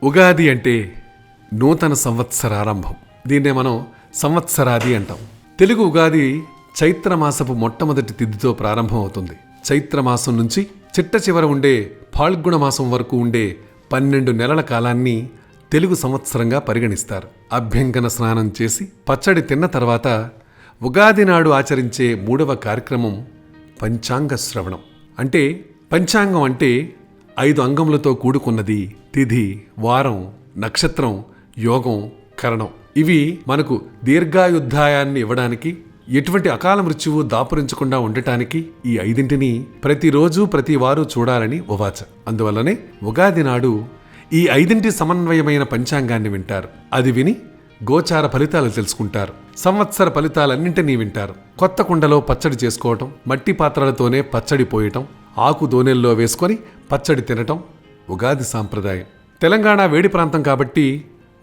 ఉగాది అంటే నూతన సంవత్సరారంభం. దీన్నే మనం సంవత్సరాది అంటాం. తెలుగు ఉగాది చైత్రమాసపు మొట్టమొదటి తిథితో ప్రారంభం అవుతుంది. చైత్రమాసం నుంచి చిట్ట చివర ఉండే ఫాల్గుణ మాసం వరకు ఉండే 12 నెలల కాలాన్ని తెలుగు సంవత్సరంగా పరిగణిస్తారు. అభ్యంగన స్నానం చేసి పచ్చడి తిన్న తర్వాత ఉగాది నాడు ఆచరించే 3వ కార్యక్రమం పంచాంగ శ్రవణం. అంటే పంచాంగం అంటే 5 అంగములతో కూడుకున్నది. తిథి, వారం, నక్షత్రం, యోగం, కరణం. ఇవి మనకు దీర్ఘాయుద్ధాయాన్ని ఇవ్వడానికి, ఎటువంటి అకాల మృత్యువు దాపురించకుండా ఉండటానికి ఈ 5ంటిని ప్రతిరోజు ప్రతివారు చూడాలని ఉవాచ. అందువల్లనే ఉగాది నాడు ఈ 5ంటి సమన్వయమైన పంచాంగాన్ని వింటారు. అది విని గోచార ఫలితాలు తెలుసుకుంటారు. సంవత్సర ఫలితాలన్నింటినీ వింటారు. కొత్త కుండలో పచ్చడి చేసుకోవటం, మట్టి పాత్రలతోనే పచ్చడి పోయటం, ఆకు దోనెల్లో వేసుకొని పచ్చడి తినటం ఉగాది సాంప్రదాయం. తెలంగాణ వేడి ప్రాంతం కాబట్టి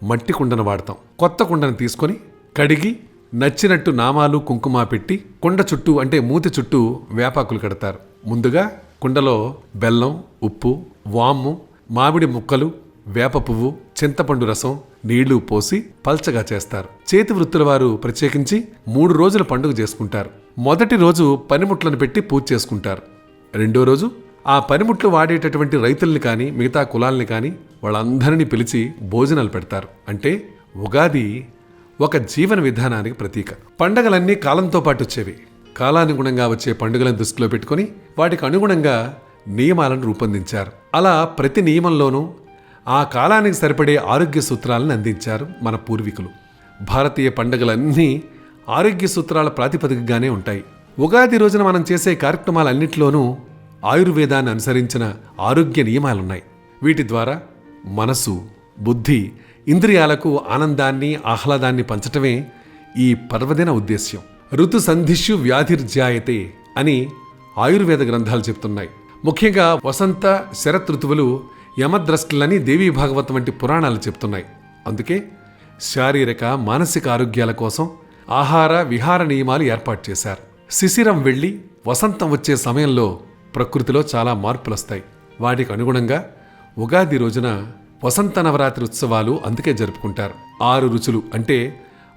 మట్టి కుండను వాడతాం. కొత్త కుండను తీసుకొని కడిగి నచ్చినట్టు నామాలు కుంకుమ పెట్టి కుండ చుట్టూ అంటే మూతి చుట్టూ వేపాకులు కడతారు. ముందుగా కుండలో బెల్లం, ఉప్పు, వాము, మామిడి ముక్కలు, వేప పువ్వు, చింతపండు రసం, నీళ్లు పోసి పల్చగా చేస్తారు. చేతి వృత్తుల వారు ప్రత్యేకించి 3 రోజుల పండుగ చేసుకుంటారు. మొదటి రోజు పనిముట్లను పెట్టి పూజ చేసుకుంటారు. రెండో రోజు ఆ పనిముట్లు వాడేటటువంటి రైతుల్ని కానీ మిగతా కులాల్ని కానీ వాళ్ళందరినీ పిలిచి భోజనాలు పెడతారు. అంటే ఉగాది ఒక జీవన విధానానికి ప్రతీక. పండగలన్నీ కాలంతో పాటు వచ్చేవి. కాలానుగుణంగా వచ్చే పండుగలను దృష్టిలో పెట్టుకుని వాటికి అనుగుణంగా నియమాలను రూపొందించారు. అలా ప్రతి నియమంలోనూ ఆ కాలానికి సరిపడే ఆరోగ్య సూత్రాలను అందించారు మన పూర్వీకులు. భారతీయ పండుగలన్నీ ఆరోగ్య సూత్రాల ప్రాతిపదికగానే ఉంటాయి. ఉగాది రోజున మనం చేసే కార్యక్రమాలన్నింటిలోనూ ఆయుర్వేదాన్ని అనుసరించిన ఆరోగ్య నియమాలున్నాయి. వీటి ద్వారా మనసు, బుద్ధి, ఇంద్రియాలకు ఆనందాన్ని, ఆహ్లాదాన్ని పంచటమే ఈ పర్వదిన ఉద్దేశ్యం. ఋతు సంధిష్యు వ్యాధిర్జాయతే అని ఆయుర్వేద గ్రంథాలు చెప్తున్నాయి. ముఖ్యంగా వసంత, శరత్ ఋతువులు యమద్రష్టులని దేవీ భాగవతం వంటి పురాణాలు చెప్తున్నాయి. అందుకే శారీరక, మానసిక ఆరోగ్యాల కోసం ఆహార, విహార నియమాలు ఏర్పాటు చేశారు. శిశిరం వెళ్ళి వసంతం వచ్చే సమయంలో ప్రకృతిలో చాలా మార్పులొస్తాయి. వాటికి అనుగుణంగా ఉగాది రోజున వసంత నవరాత్రి ఉత్సవాలు అందుకే జరుపుకుంటారు. 6 రుచులు అంటే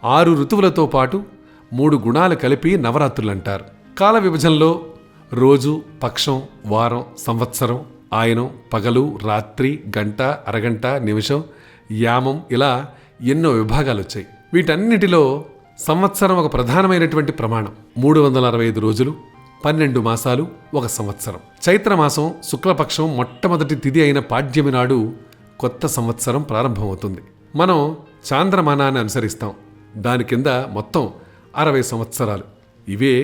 6 ఋతువులతో పాటు 3 గుణాలు కలిపి నవరాత్రులు అంటారు. కాల విభజనలో రోజు, పక్షం, వారం, సంవత్సరం, ఆయనం, పగలు, రాత్రి, గంట, అరగంట, నిమిషం, యామం ఇలా ఎన్నో విభాగాలు వచ్చాయి. వీటన్నిటిలో సంవత్సరం ఒక ప్రధానమైనటువంటి ప్రమాణం. 365 రోజులు, 12 మాసాలు ఒక సంవత్సరం. చైత్రమాసం శుక్లపక్షం మొట్టమొదటి తిథి అయిన పాడ్యమి నాడు కొత్త సంవత్సరం ప్రారంభమవుతుంది. మనం చాంద్రమానాన్ని అనుసరిస్తాం. దాని కింద మొత్తం 60 సంవత్సరాలు. ఇవే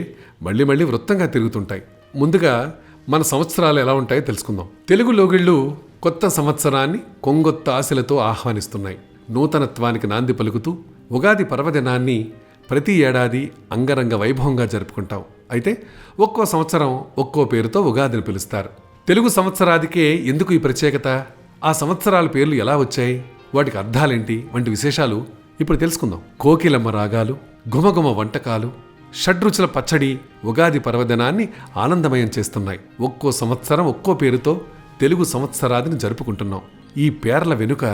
మళ్ళీ మళ్ళీ వృత్తంగా తిరుగుతుంటాయి. ముందుగా మన సంవత్సరాలు ఎలా ఉంటాయో తెలుసుకుందాం. తెలుగు లోగిళ్ళు కొత్త సంవత్సరాన్ని కొంగొత్త ఆశలతో ఆహ్వానిస్తున్నాయి. నూతనత్వానికి నాంది పలుకుతూ ఉగాది పర్వదినాన్ని ప్రతి ఏడాది అంగరంగ వైభవంగా జరుపుకుంటాం. అయితే ఒక్కో సంవత్సరం ఒక్కో పేరుతో ఉగాదిని పిలుస్తారు. తెలుగు సంవత్సరాదికే ఎందుకు ఈ ప్రత్యేకత? ఆ సంవత్సరాల పేర్లు ఎలా వచ్చాయి? వాటికి అర్థాలేంటి? వంటి విశేషాలు ఇప్పుడు తెలుసుకుందాం. కోకిలమ్మ రాగాలు, గుమగుమ వంటకాలు, షడ్రుచుల పచ్చడి ఉగాది పర్వదినాన్ని ఆనందమయం చేస్తున్నాయి. ఒక్కో సంవత్సరం ఒక్కో పేరుతో తెలుగు సంవత్సరాదిని జరుపుకుంటున్నాం. ఈ పేర్ల వెనుక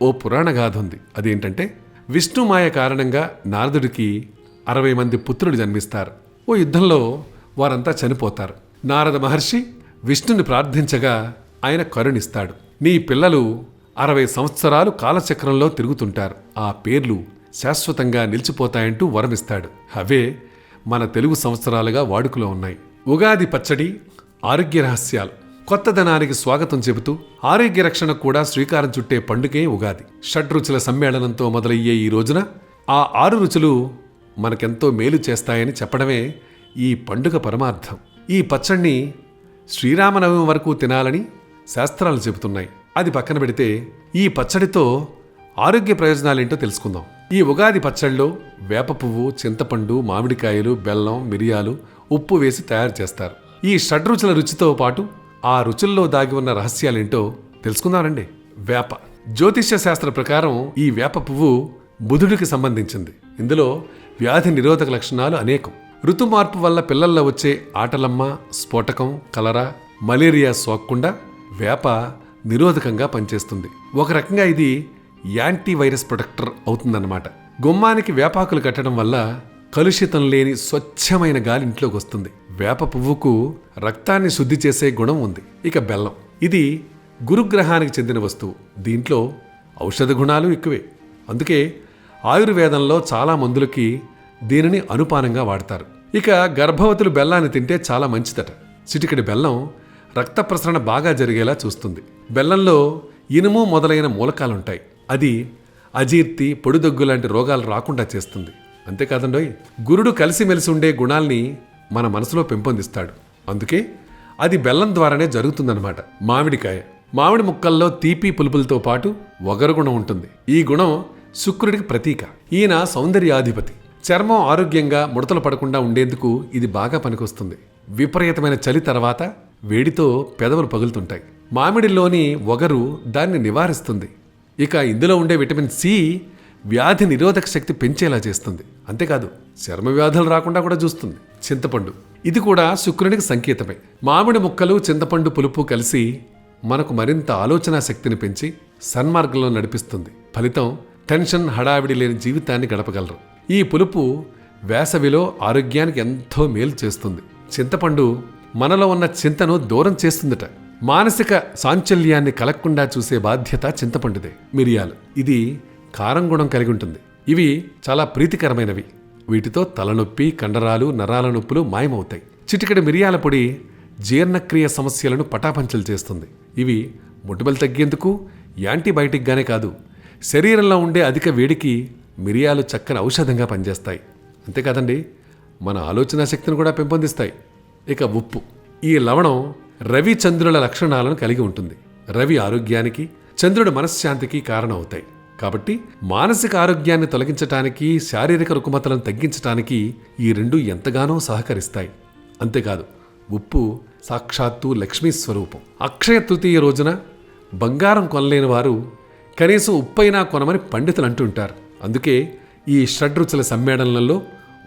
ఓ పురాణ గాథ ఉంది. అదేంటంటే విష్ణుమాయ కారణంగా నారదుడికి 60 మంది పుత్రులు జన్మిస్తారు. ఓ యుద్ధంలో వారంతా చనిపోతారు. నారద మహర్షి విష్ణుని ప్రార్థించగా ఆయన కరుణిస్తాడు. నీ పిల్లలు 60 సంవత్సరాలు కాలచక్రంలో తిరుగుతుంటారు. ఆ పేర్లు శాశ్వతంగా నిలిచిపోతాయంటూ వరమిస్తాడు. అవే మన తెలుగు సంవత్సరాలుగా వాడుకలో ఉన్నాయి. ఉగాది పచ్చడి, ఆరోగ్య రహస్యాలు. కొత్తదనానికి స్వాగతం చెబుతూ ఆరోగ్య రక్షణ కూడా శ్రీకారం చుట్టే పండుగే ఉగాది. షడ్రుచుల సమ్మేళనంతో మొదలయ్యే ఈ రోజున ఆ 6 రుచులు మనకెంతో మేలు చేస్తాయని చెప్పడమే ఈ పండుగ పరమార్థం. ఈ పచ్చడిని శ్రీరామనవమి వరకు తినాలని శాస్త్రాలు చెబుతున్నాయి. అది పక్కన పెడితే ఈ పచ్చడితో ఆరోగ్య ప్రయోజనాలేంటో తెలుసుకుందాం. ఈ ఉగాది పచ్చడిలో వేప పువ్వు, చింతపండు, మామిడికాయలు, బెల్లం, మిరియాలు, ఉప్పు వేసి తయారు చేస్తారు. ఈ షడ్రుచుల రుచితో పాటు ఆ రుచుల్లో దాగి ఉన్న రహస్యాలేంటో తెలుసుకుందామండి. వేప. జ్యోతిష్య శాస్త్ర ప్రకారం ఈ వేప పువ్వు బుధుడికి సంబంధించింది. ఇందులో వ్యాధి నిరోధక లక్షణాలు అనేకం. ఋతుమార్పు వల్ల పిల్లల్లో వచ్చే ఆటలమ్మ, స్ఫోటకం, కలరా, మలేరియా సోకకుండా వేప నిరోధకంగా పనిచేస్తుంది. ఒక రకంగా ఇది యాంటీవైరస్ ప్రొటెక్టర్ అవుతుందన్నమాట. గుమ్మానికి వేపాకులు కట్టడం వల్ల కలుషితం లేని స్వచ్ఛమైన గాలి ఇంట్లోకి వస్తుంది. వేప పువ్వుకు రక్తాన్ని శుద్ధి చేసే గుణం ఉంది. ఇక బెల్లం, ఇది గురుగ్రహానికి చెందిన వస్తువు. దీంట్లో ఔషధ గుణాలు ఎక్కువే. అందుకే ఆయుర్వేదంలో చాలా మందులకి దీనిని అనుపానంగా వాడతారు. ఇక గర్భవతులు బెల్లాన్ని తింటే చాలా మంచిదట. చిటికెడి బెల్లం రక్త ప్రసరణ బాగా జరిగేలా చూస్తుంది. బెల్లంలో ఇనుము మొదలైన మూలకాలుంటాయి. అది అజీర్తి, పొడిదొగ్గు లాంటి రోగాలు రాకుండా చేస్తుంది. అంతేకాదండోయ్, గురుడు కలిసిమెలిసి ఉండే గుణాల్ని మన మనసులో పెంపొందిస్తాడు. అందుకే అది బెల్లం ద్వారానే జరుగుతుందన్నమాట. మామిడికాయ, మామిడి ముక్కల్లో తీపి పులుపులతో పాటు వగరు గుణం ఉంటుంది. ఈ గుణం శుక్రుడికి ప్రతీక. ఈయన సౌందర్యాధిపతి. చర్మం ఆరోగ్యంగా ముడతలు పడకుండా ఉండేందుకు ఇది బాగా పనికొస్తుంది. విపరీతమైన చలి తర్వాత వేడితో పెదవులు పగులుతుంటాయి. మామిడిలోని వగరు దాన్ని నివారిస్తుంది. ఇక ఇందులో ఉండే విటమిన్ సి వ్యాధి నిరోధక శక్తి పెంచేలా చేస్తుంది. అంతేకాదు చర్మ వ్యాధులు రాకుండా కూడా చూస్తుంది. చింతపండు, ఇది కూడా శుక్రునికి సంకేతమే. మామిడి ముక్కలు, చింతపండు పులుపు కలిసి మనకు మరింత ఆలోచనా శక్తిని పెంచి సన్మార్గంలో నడిపిస్తుంది. ఫలితం టెన్షన్, హడావిడి లేని జీవితాన్ని గడపగలరు. ఈ పులుపు వేసవిలో ఆరోగ్యానికి ఎంతో మేలు చేస్తుంది. చింతపండు మనలో ఉన్న చింతను దూరం చేస్తుందట. మానసిక సాంచల్యాన్ని కలగకుండా చూసే బాధ్యత చింతపండుదే. మిరియాలు, ఇది కారం గుణం కలిగి ఉంటుంది. ఇవి చాలా ప్రీతికరమైనవి. వీటితో తలనొప్పి, కండరాలు, నరాల నొప్పులు మాయమవుతాయి. చిటికెడు మిరియాల పొడి జీర్ణక్రియ సమస్యలను పటాపంచలు చేస్తుంది. ఇవి మొటిమలు తగ్గేందుకు యాంటీబయాటిక్గానే కాదు, శరీరంలో ఉండే అధిక వేడికి మిరియాలు చక్కని ఔషధంగా పనిచేస్తాయి. అంతేకాదండి, మన ఆలోచన శక్తిని కూడా పెంపొందిస్తాయి. ఇక ఉప్పు, ఈ లవణం రవి చంద్రుల లక్షణాలను కలిగి ఉంటుంది. రవి ఆరోగ్యానికి, చంద్రుడి మనశ్శాంతికి కారణం అవుతాయి. కాబట్టి మానసిక ఆరోగ్యాన్ని తొలగించటానికి, శారీరక రుగ్మతలను తగ్గించటానికి ఈ రెండు ఎంతగానో సహకరిస్తాయి. అంతేకాదు ఉప్పు సాక్షాత్తు లక్ష్మీ స్వరూపం. అక్షయ తృతీయ రోజున బంగారం కొనలేని వారు కనీసం ఉప్పైనా కొనమని పండితులు అంటుంటారు. అందుకే ఈ షడ్రుచుల సమ్మేళనంలో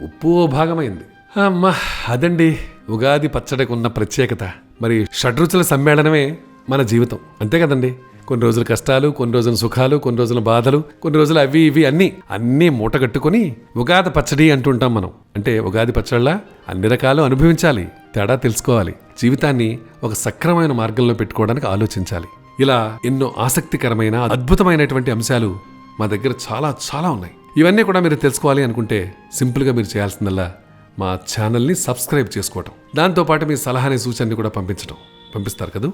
ఉప్పు ఓ భాగమైంది. అమ్మా, అదండి ఉగాది పచ్చడికి ఉన్న ప్రత్యేకత. మరి షడ్రుచుల సమ్మేళనమే మన జీవితం, అంతే కదండి. కొన్ని రోజులు కష్టాలు, కొన్ని రోజులు సుఖాలు, కొన్ని రోజులు బాధలు, కొన్ని రోజులు అవి ఇవి అన్నీ మూటగట్టుకుని ఉగాది పచ్చడి అంటుంటాం మనం. అంటే ఉగాది పచ్చళ్ళ అన్ని రకాలు అనుభవించాలి, తేడా తెలుసుకోవాలి, జీవితాన్ని ఒక సక్రమైన మార్గంలో పెట్టుకోవడానికి ఆలోచించాలి. ఇలా ఎన్నో ఆసక్తికరమైన, అద్భుతమైనటువంటి అంశాలు మా దగ్గర చాలా చాలా ఉన్నాయి. ఇవన్నీ కూడా మీరు తెలుసుకోవాలి అనుకుంటే సింపుల్గా మీరు చేయాల్సిందల్లా మా ఛానల్ని సబ్స్క్రైబ్ చేసుకోవటం, దాంతోపాటు మీ సలహాని, సూచనని కూడా పంపిస్తారు కదూ.